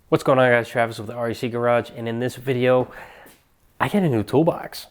What's going on, guys? Travis with the RAC Garage, and in this video I get a new toolbox.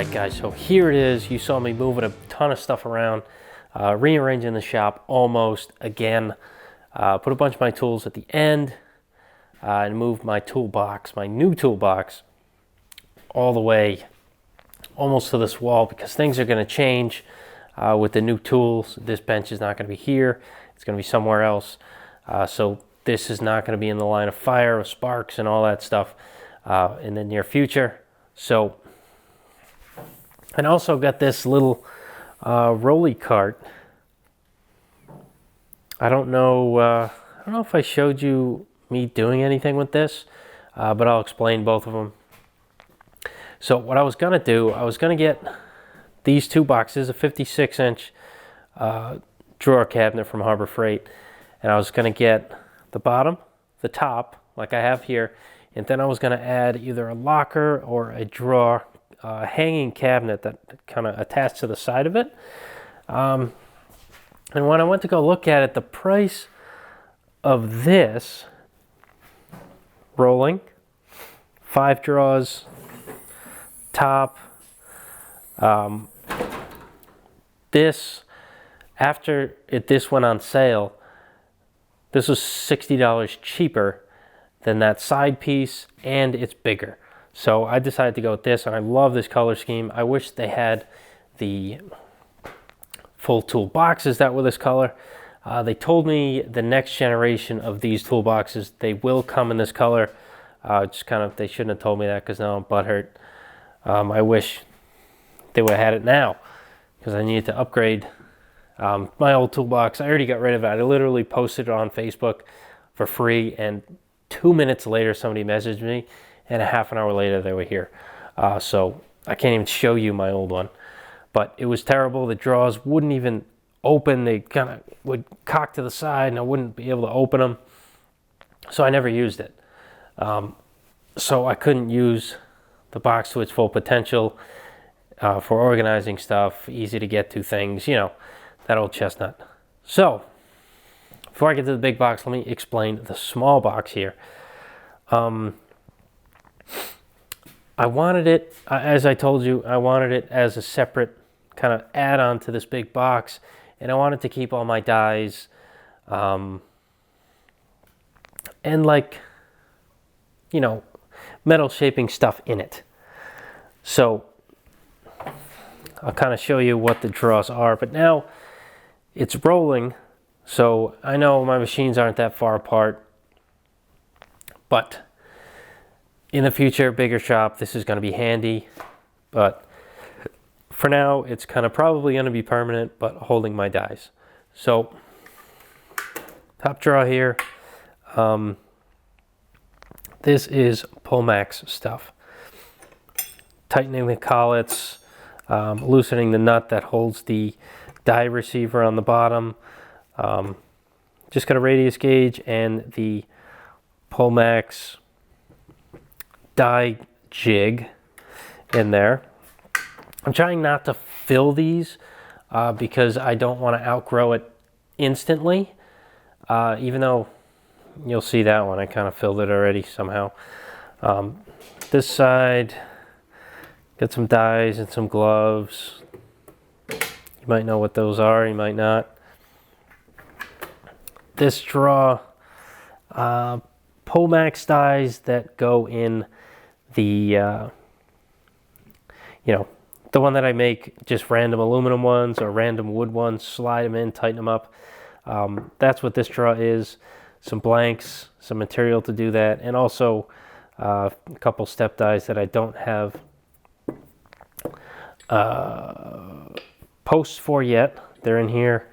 Alright guys, so here it is. You saw me moving a ton of stuff around, rearranging the shop almost again. Put a bunch of my tools at the end and moved my toolbox, my new toolbox, all the way almost to this wall because things are going to change with the new tools. This bench is not going to be here. It's going to be somewhere else. So this is not going to be in the line of fire with sparks and all that stuff in the near future. So, and also got this little rolly cart. I don't know if I showed you me doing anything with this, but I'll explain both of them. So what I was gonna do, I was gonna get these two boxes, a 56-inch drawer cabinet from Harbor Freight, and I was gonna get the bottom, the top, like I have here, and then I was gonna add either a locker or a drawer hanging cabinet that kind of attached to the side of it. And when I went to go look at it, the price of this rolling 5 drawers top, this after this went on sale, this was $60 cheaper than that side piece, and it's bigger. So I decided to go with this, and I love this color scheme. I wish they had the full toolboxes that were this color. They told me the next generation of these toolboxes, they will come in this color. Just kind of, they shouldn't have told me that because now I'm butthurt. I wish they would have had it now because I needed to upgrade my old toolbox. I already got rid of it. I literally posted it on Facebook for free, and 2 minutes later somebody messaged me, and a half an hour later they were here. So I can't even show you my old one, but it was terrible. The drawers wouldn't even open. They kind of would cock to the side and I wouldn't be able to open them. So I never used it. So I couldn't use the box to its full potential for organizing stuff, easy to get to things, you know, that old chestnut. So before I get to the big box, let me explain the small box here. I wanted it, as I told you, I wanted it as a separate kind of add-on to this big box, and I wanted to keep all my dies and, like, you know, metal shaping stuff in it. So I'll kind of show you what the drawers are, but now it's rolling, so I know my machines aren't that far apart, but in the future, bigger shop, this is going to be handy. But for now, it's kind of probably going to be permanent, but holding my dies. So top drawer here. This is Pullmax stuff. Tightening the collets, loosening the nut that holds the die receiver on the bottom. Just got a radius gauge and the Pullmax die jig in there. I'm trying not to fill these because I don't want to outgrow it instantly, even though you'll see that one, I kind of filled it already somehow. This side, got some dies and some gloves. You might know what those are, you might not. This drawer, Pullmax dies that go in the, you know, the one that I make, just random aluminum ones or random wood ones, slide them in, tighten them up. That's what this drawer is. Some blanks, some material to do that, and also a couple step dies that I don't have posts for yet. They're in here.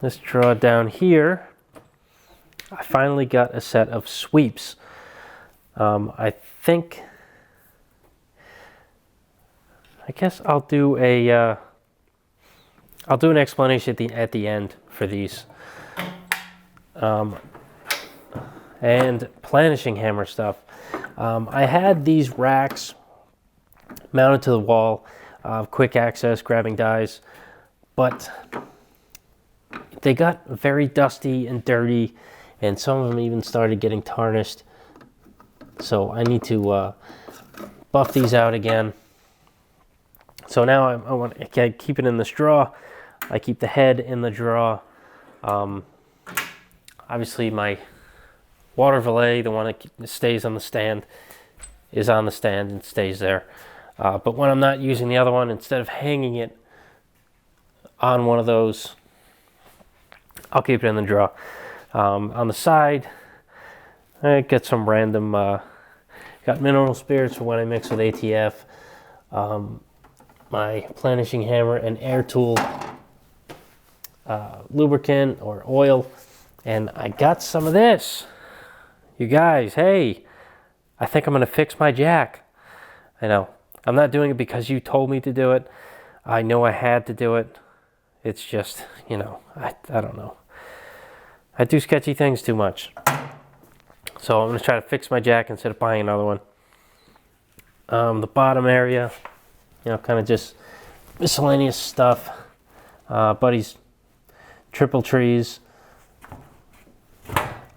This drawer down here, I finally got a set of sweeps. I guess I'll do an explanation at the end for these. And planishing hammer stuff. I had these racks mounted to the wall, quick access, grabbing dies, but they got very dusty and dirty, and some of them even started getting tarnished. So I need to buff these out again. So now I want to keep it in this drawer. I keep the head in the drawer. Obviously my water valet, the one that stays on the stand, is on the stand and stays there. But when I'm not using the other one, instead of hanging it on one of those, I'll keep it in the drawer. On the side, I get some random, got mineral spirits for when I mix with ATF, my planishing hammer and air tool lubricant or oil, and I got some of this. You guys, hey, I think I'm going to fix my jack. I know, I'm not doing it because you told me to do it. I know I had to do it. It's just, you know, I don't know. I do sketchy things too much. So I'm going to try to fix my jack instead of buying another one. The bottom area, you know, kind of just miscellaneous stuff. Buddy's triple trees.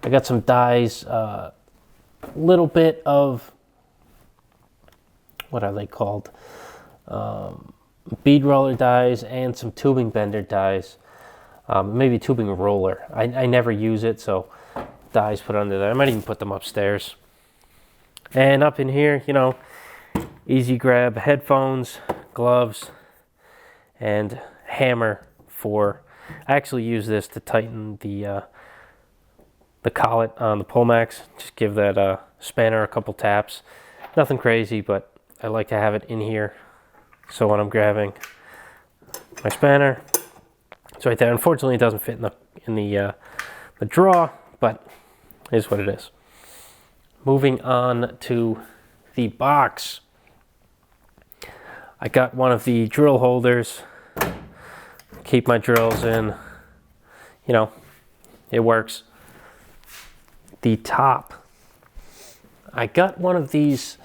I got some dies, little bit of, what are they called? Bead roller dies and some tubing bender dies. Maybe tubing roller. I never use it, so dies put under there. I might even put them upstairs. And up in here, you know, easy grab headphones, gloves, and hammer for, I actually use this to tighten the collet on the Pullmax. Just give that spanner a couple taps. Nothing crazy, but I like to have it in here. So when I'm grabbing my spanner, it's right there. Unfortunately, it doesn't fit in the drawer, but it is what it is. Moving on to the box. I got one of the drill holders. Keep my drills in. You know, it works. The top. I got one of these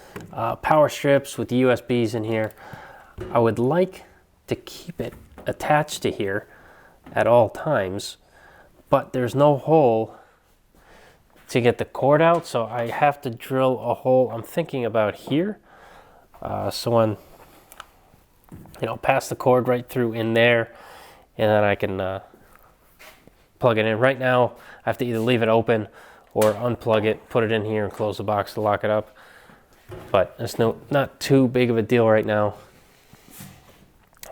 power strips with USBs in here. I would like to keep it attached to here at all times, but there's no hole to get the cord out, so I have to drill a hole. I'm thinking about here. So when, you know, pass the cord right through in there, and then I can plug it in. Right now, I have to either leave it open or unplug it, put it in here, and close the box to lock it up. But it's not too big of a deal right now.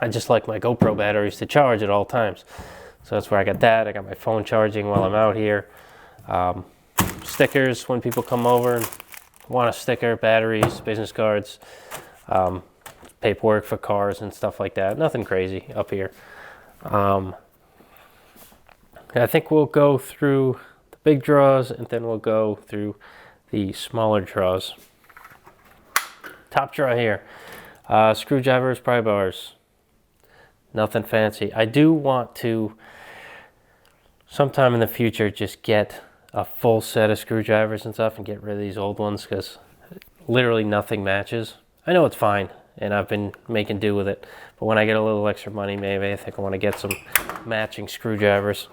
I just like my GoPro batteries to charge at all times. So that's where I got that. I got my phone charging while I'm out here. Stickers when people come over and want a sticker, batteries, business cards, paperwork for cars and stuff like that. Nothing crazy up here. I think we'll go through the big drawers and then we'll go through the smaller drawers. Top drawer here. Screwdrivers, pry bars. Nothing fancy. I do want to, sometime in the future, just get a full set of screwdrivers and stuff and get rid of these old ones because literally nothing matches. I know it's fine and I've been making do with it, but when I get a little extra money, maybe I think I want to get some matching screwdrivers.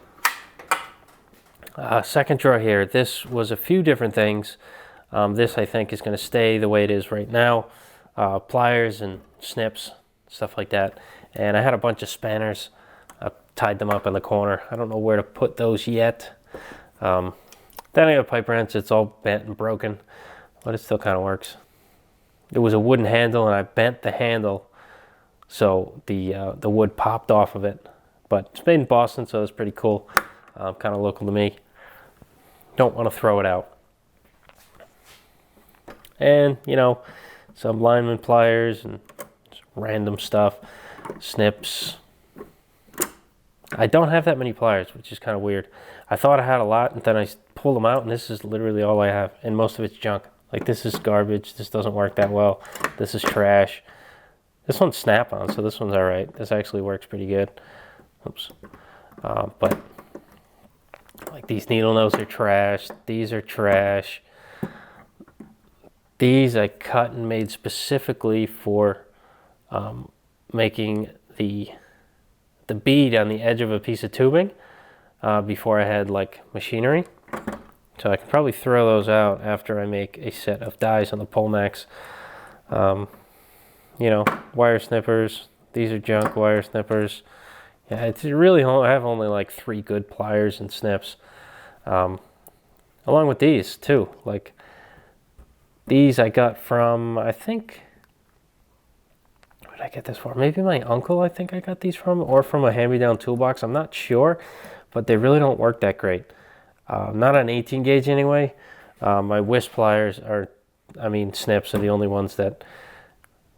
Second drawer here. This was a few different things. This I think is going to stay the way it is right now. Pliers and snips, stuff like that. And I had a bunch of spanners. I tied them up in the corner. I don't know where to put those yet. Then I got a pipe wrench. It's all bent and broken, but it still kind of works. It was a wooden handle, and I bent the handle so the wood popped off of it. But it's made in Boston, so it's pretty cool. Kind of local to me. Don't want to throw it out. And, you know, some lineman pliers and random stuff. Snips. I don't have that many pliers, which is kind of weird. I thought I had a lot, and then I pulled them out, and this is literally all I have. And most of it's junk. Like, this is garbage. This doesn't work that well. This is trash. This one's snap-on, so this one's all right. This actually works pretty good. Oops. But, like, these needle nose are trash. These are trash. These I cut and made specifically for making the bead on the edge of a piece of tubing before I had like machinery. So I can probably throw those out after I make a set of dies on the Pullmax. You know, wire snippers. These are junk wire snippers. Yeah, it's really, I have only like 3 good pliers and snips. Along with these too. Like these I got from, I think, where did I get this from? Maybe my uncle, I think I got these from, or from a hand-me-down toolbox. I'm not sure, but they really don't work that great. Not on 18 gauge anyway. My whisk pliers are, snips are the only ones that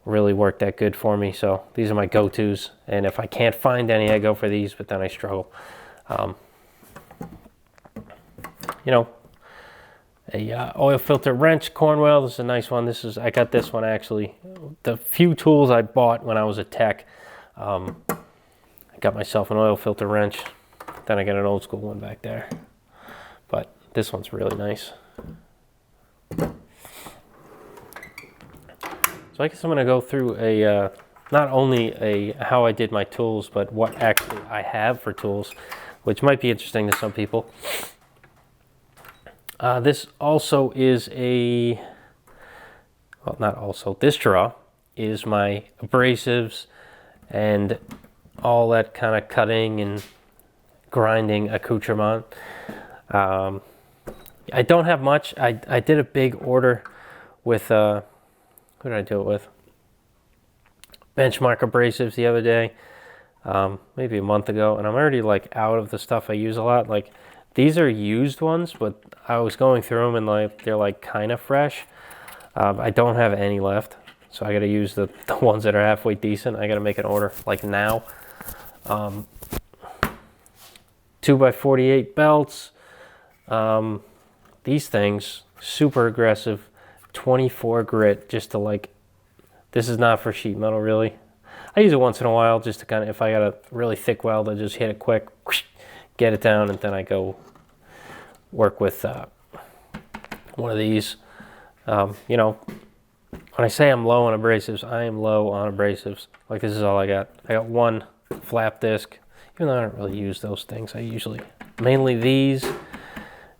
really work that good for me. So these are my go-tos, and if I can't find any, I go for these, but then I struggle. You know, a oil filter wrench, Cornwell. This is a nice one. I got this one actually. The few tools I bought when I was a tech, I got myself an oil filter wrench. Then I got an old school one back there. But this one's really nice. So I guess I'm going to go through not only how I did my tools, but what actually I have for tools, which might be interesting to some people. This also is this drawer is my abrasives and all that kind of cutting and grinding accoutrement. I don't have much. I did a big order with, who did I do it with? Benchmark abrasives the other day, maybe a month ago, and I'm already like out of the stuff I use a lot. Like these are used ones, but I was going through them and like they're like kind of fresh. I don't have any left, so I got to use the ones that are halfway decent. I got to make an order like now. 2x48 belts. These things, super aggressive, 24 grit, just to like, this is not for sheet metal really. I use it once in a while just to kind of, if I got a really thick weld, I just hit it quick, get it down, and then I go work with one of these. You know, when I say I'm low on abrasives, I am low on abrasives. Like this is all I got. I got one flap disc, even though I don't really use those things. I usually, mainly these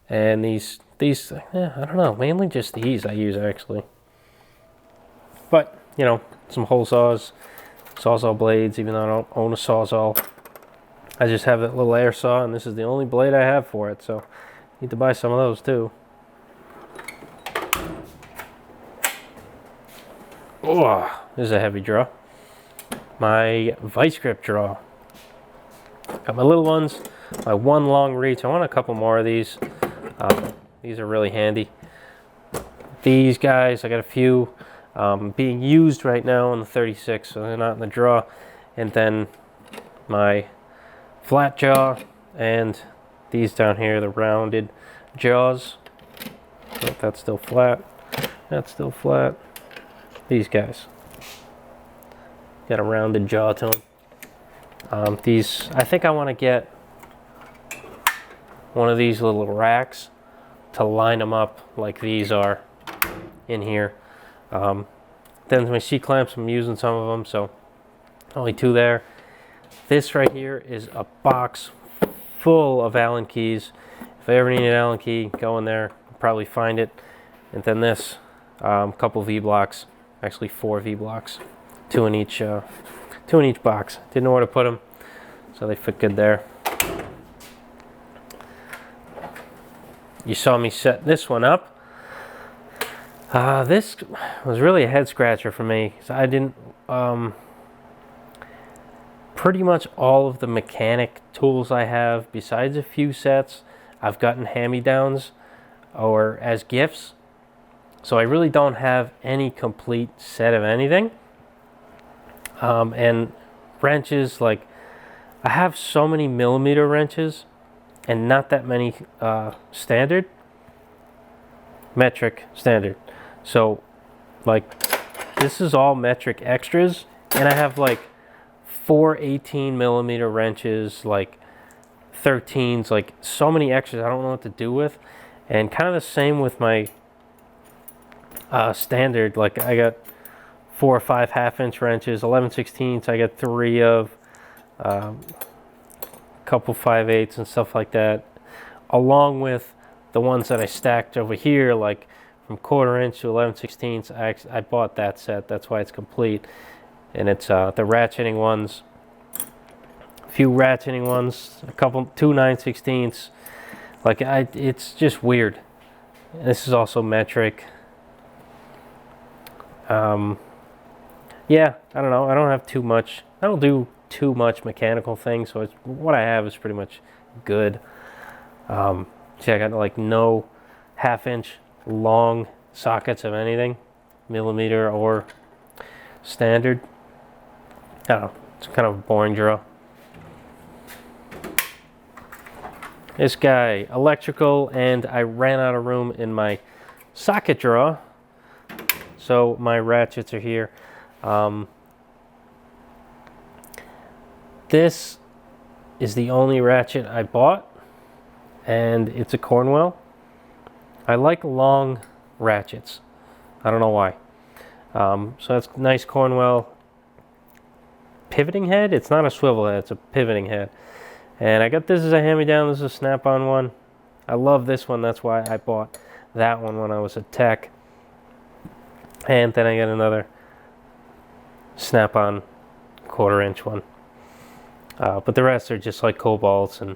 and these, I don't know, mainly just these I use actually. But, you know, some hole saws, sawzall blades, even though I don't own a sawzall. I just have that little air saw, and this is the only blade I have for it, so I need to buy some of those too. Oh, this is a heavy draw. My vice grip draw. Got my little ones, my one long reach. I want a couple more of these. These are really handy. These guys, I got a few being used right now on the 36, so they're not in the draw. And then my flat jaw and these down here, the rounded jaws. Oh, that's still flat. That's still flat. These guys got a rounded jaw to them. These, I think I want to get one of these little racks to line them up like these are in here. Then my C-clamps, I'm using some of them, so only 2 there. This right here is a box full of Allen keys. If I ever need an Allen key, go in there, probably find it. And then this, couple V-blocks, actually 4 V-blocks, 2 in each box. Didn't know where to put them, so they fit good there. You saw me set this one up. This was really a head scratcher for me. So I didn't, pretty much all of the mechanic tools I have, besides a few sets, I've gotten hand-me-downs or as gifts. So I really don't have any complete set of anything. And wrenches, like I have so many millimeter wrenches and not that many metric standard. So like this is all metric extras, and I have like 4 18 millimeter wrenches, like 13s, like so many extras I don't know what to do with. And kind of the same with my standard, like I got 4 or 5 half-inch wrenches, 11/16ths I got 3 of, couple 5/8 and stuff like that, along with the ones that I stacked over here, like from 1/4 inch to 11/16. I bought that set. That's why it's complete. And it's the ratcheting ones. A few ratcheting ones. Two 9/16. Like it's just weird. This is also metric. Yeah, I don't know. I don't have too much. I don't do too much mechanical things, so what I have is pretty much good. See, I got like no 1/2 inch long sockets of anything, millimeter or standard. I don't know. It's kind of a boring draw. This guy, electrical, and I ran out of room in my socket drawer, so my ratchets are here. This is the only ratchet I bought, and it's a Cornwell. I like long ratchets. I don't know why. So that's nice Cornwell pivoting head. It's not a swivel head, it's a pivoting head. And I got this as a hand-me-down. This is a snap-on one. I love this one. That's why I bought that one when I was at Tech. And then I got another snap-on 1/4 inch one. But the rest are just like Cobalts and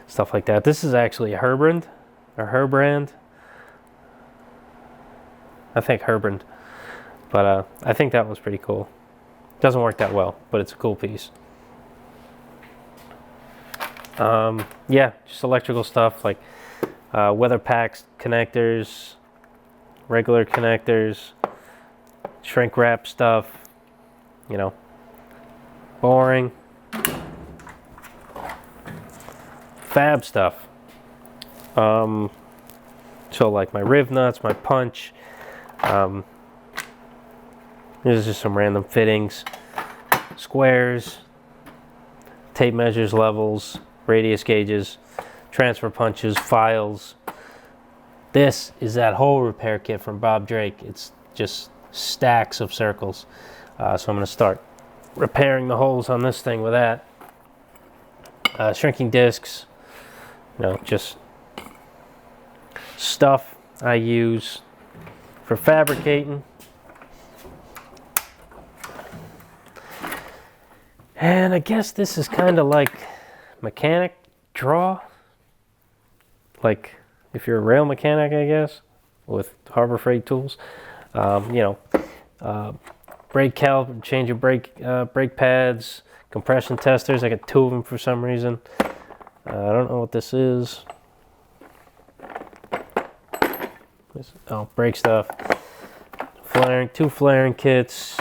stuff like that. This is actually a Herbrand, or Herbrand. I think Herbrand. But I think that one's pretty cool. Doesn't work that well, but it's a cool piece. Yeah, just electrical stuff like weather packs, connectors, regular connectors, shrink wrap stuff, you know, boring, fab stuff. So like my riv nuts, my punch. There's just some random fittings, squares, tape measures, levels, radius gauges, transfer punches, files. This is that whole repair kit from Bob Drake. It's just stacks of circles. So I'm going to start repairing the holes on this thing with that. Shrinking discs, you know, just stuff I use for fabricating. And I guess this is kind of like mechanic draw. Like if you're a rail mechanic, I guess, with Harbor Freight tools. You know, brake caliper, change your brake pads, compression testers. I got 2 of them for some reason. I don't know what this is. Oh, brake stuff. Flaring, 2 flaring kits.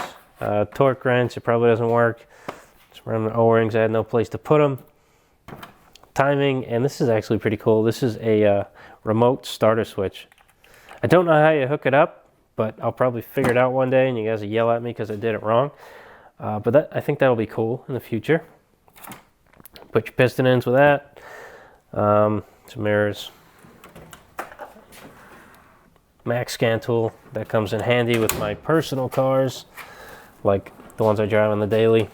Torque wrench. It probably doesn't work. Some O-rings. I had no place to put them. Timing, and this is actually pretty cool. This is a remote starter switch. I don't know how you hook it up, but I'll probably figure it out one day, and you guys will yell at me because I did it wrong. But I think that'll be cool in the future. Put your piston ends with that. Some mirrors. Max scan tool that comes in handy with my personal cars, like the ones I drive on the daily.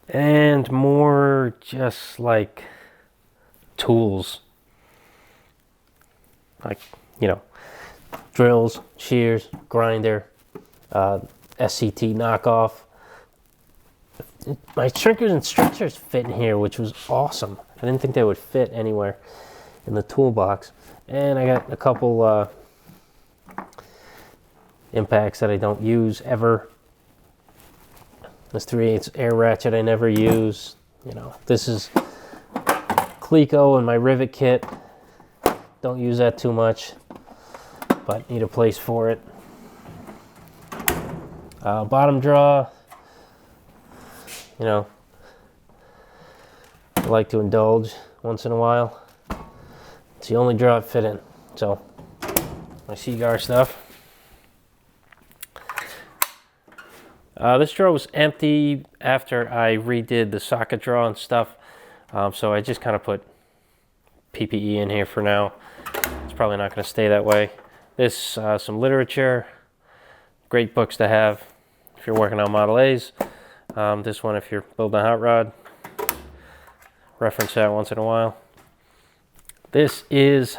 And more just like tools, like, you know, drills, shears, grinder, SCT knockoff. My shrinkers and stretchers fit in here, which was awesome. I didn't think they would fit anywhere in the toolbox. And I got a couple impacts that I don't use ever. This 3/8 air ratchet I never use. You know, this is Cleco and my rivet kit. Don't use that too much, but need a place for it. Bottom draw. You know, I like to indulge once in a while. It's the only draw it fit in. So, my Seagar stuff. This drawer was empty after I redid the socket drawer and stuff, so I just kind of put PPE in here for now. It's probably not going to stay that way. This, some literature, great books to have if you're working on Model A's. This one if you're building a hot rod, reference that once in a while. This is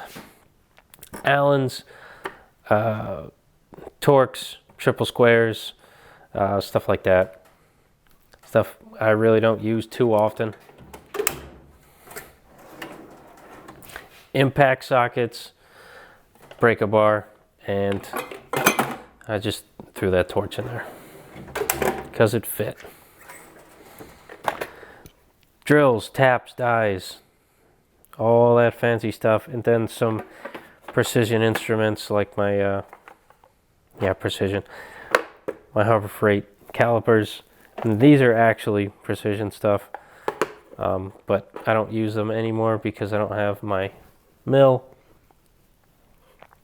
Allens, Torx, triple squares, stuff like that. Stuff I really don't use too often. Impact sockets, breaker bar, and I just threw that torch in there because it fit. Drills, taps, dies, all that fancy stuff, and then some precision instruments like my precision, my Harbor Freight calipers. And these are actually precision stuff, but I don't use them anymore because I don't have my mill.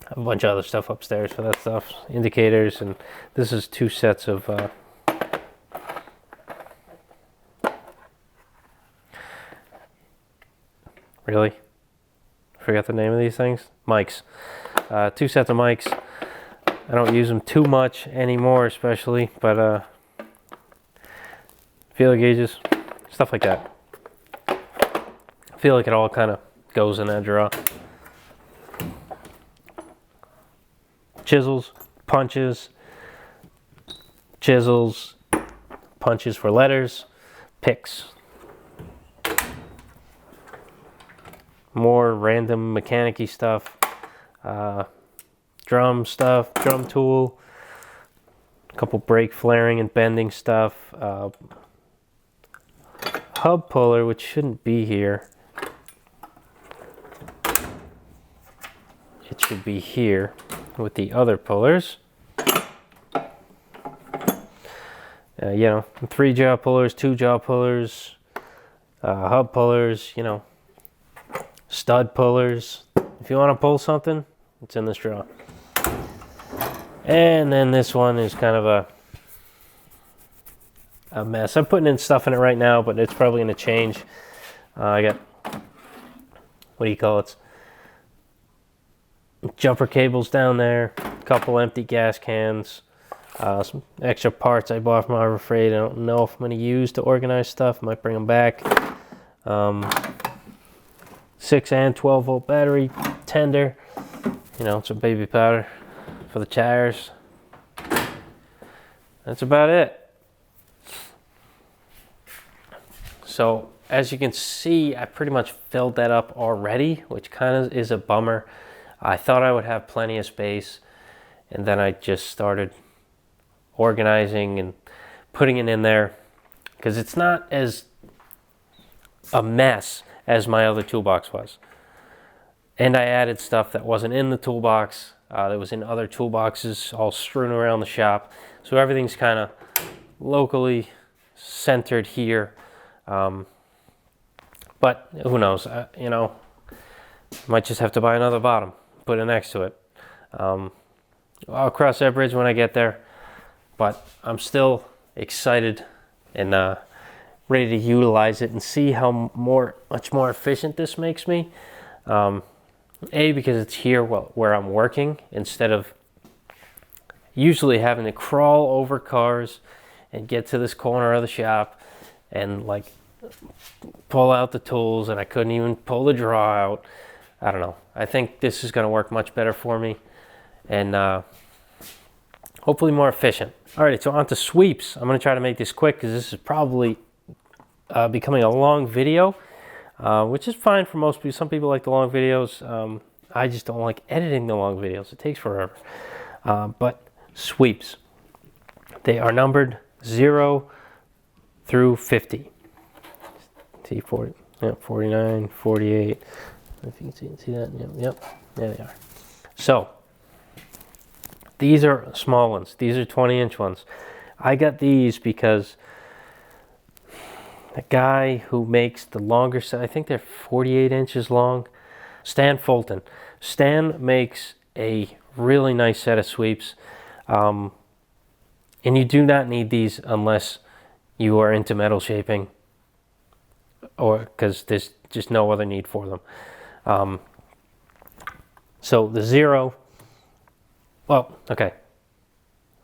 I have a bunch of other stuff upstairs for that stuff, indicators, and this is 2 sets of really? Forgot the name of these things? Mics. 2 sets of mics. I don't use them too much anymore, especially, but feeler gauges, stuff like that. I feel like it all kind of goes in that drawer. Chisels, punches, chisels, punches for letters, picks. More random mechanic-y stuff, drum stuff, drum tool, a couple brake flaring and bending stuff, hub puller, which shouldn't be here. It should be here with the other pullers. 3 jaw pullers, 2 jaw pullers, hub pullers, stud pullers. If you want to pull something, it's in this drawer. And then this one is kind of a mess. I'm putting in stuff in it right now, but it's probably going to change. I got, what do you call it? Jumper cables down there, a couple empty gas cans, some extra parts I bought from Harbor Freight. I don't know if I'm going to use to organize stuff. Might bring them back. 6 and 12 volt battery tender, some baby powder for the tires. That's about it. So as you can see, I pretty much filled that up already, which kind of is a bummer. I thought I would have plenty of space, and then I just started organizing and putting it in there because it's not as a mess as my other toolbox was. And I added stuff that wasn't in the toolbox, that was in other toolboxes all strewn around the shop. So everything's kind of locally centered here. But who knows, might just have to buy another bottom, put it next to it. I'll cross that bridge when I get there, but I'm still excited and ready to utilize it and see how much more efficient this makes me. Because it's here where I'm working, instead of usually having to crawl over cars and get to this corner of the shop and pull out the tools, and I couldn't even pull the drawer out. I don't know. I think this is going to work much better for me, and hopefully more efficient. All right, so on to sweeps. I'm going to try to make this quick because this is probably becoming a long video, which is fine for most people. Some people like the long videos. I just don't like editing the long videos. It takes forever. But sweeps, they are numbered 0 through 50. See, 40, 49, 48. If you can see that, yep, there they are. So these are small ones. These are 20-inch ones. I got these because the guy who makes the longer set, I think they're 48 inches long, Stan Fulton. Stan makes a really nice set of sweeps, and you do not need these unless you are into metal shaping, or because there's just no other need for them. So the 0,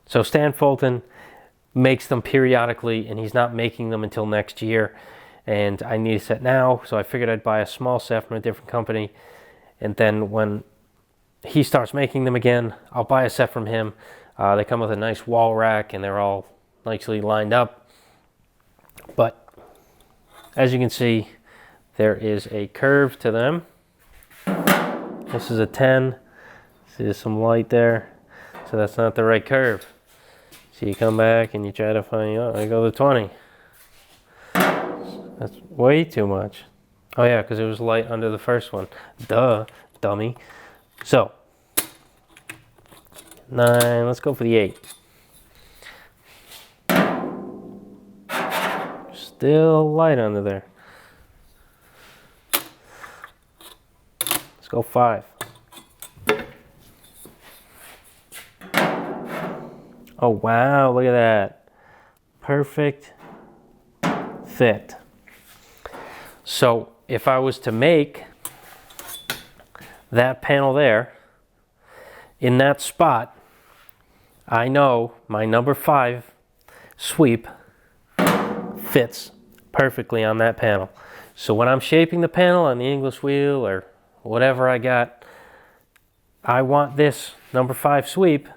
so Stan Fulton makes them periodically, and he's not making them until next year, and I need a set now, so I figured I'd buy a small set from a different company, and then when he starts making them again, I'll buy a set from him. They come with a nice wall rack and they're all nicely lined up. But as you can see, there is a curve to them. This is a 10. See, there's some light there. So that's not the right curve. So you come back and you try to find, oh, I go to 20. That's way too much. Oh yeah, because it was light under the first one. Duh, dummy. So, 9, let's go for the 8. Still light under there. Let's go 5. Oh wow, look at that. Perfect fit. So if I was to make that panel there, in that spot, I know my number 5 sweep fits perfectly on that panel. So when I'm shaping the panel on the English wheel or whatever I got, I want this number 5 sweep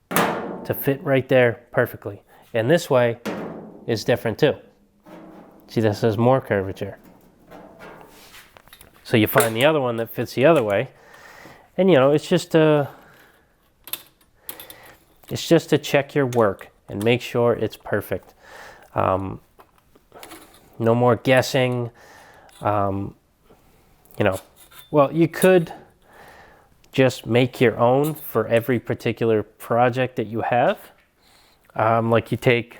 to fit right there perfectly. And this way is different too. See, this has more curvature. So you find the other one that fits the other way. And you know, it's just to check your work and make sure it's perfect. No more guessing. You know, well, you could just make your own for every particular project that you have. Like you take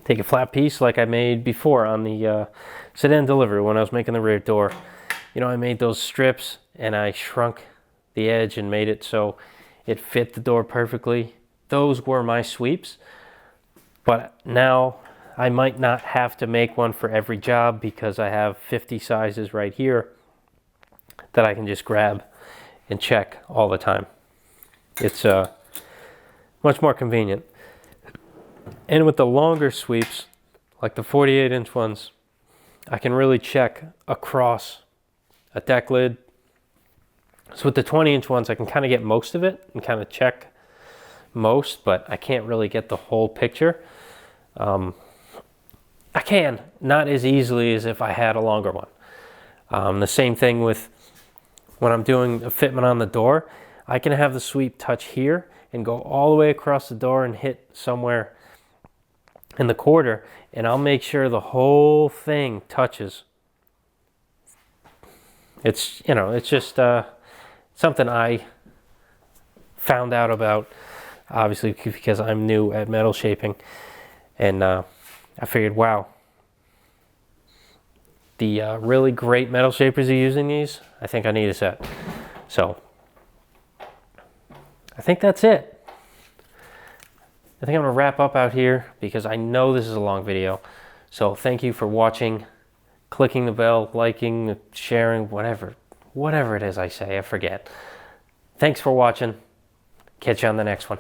a flat piece like I made before on the sedan delivery when I was making the rear door. You know, I made those strips and I shrunk the edge and made it so it fit the door perfectly. Those were my sweeps. But now I might not have to make one for every job because I have 50 sizes right here that I can just grab and check all the time. It's much more convenient. And with the longer sweeps, like the 48-inch ones, I can really check across a deck lid. So with the 20-inch ones, I can kind of get most of it and kind of check most, but I can't really get the whole picture. I can, not as easily as if I had a longer one. The same thing with when I'm doing a fitment on the door, I can have the sweep touch here and go all the way across the door and hit somewhere in the quarter, and I'll make sure the whole thing touches. It's, you know, it's just something I found out about, obviously, because I'm new at metal shaping, and I figured, wow, the really great metal shapers are using these. I think I need a set. So I think that's it. I think I'm gonna wrap up out here because I know this is a long video. So thank you for watching, clicking the bell, liking, sharing, whatever it is I say, I forget. Thanks for watching. Catch you on the next one.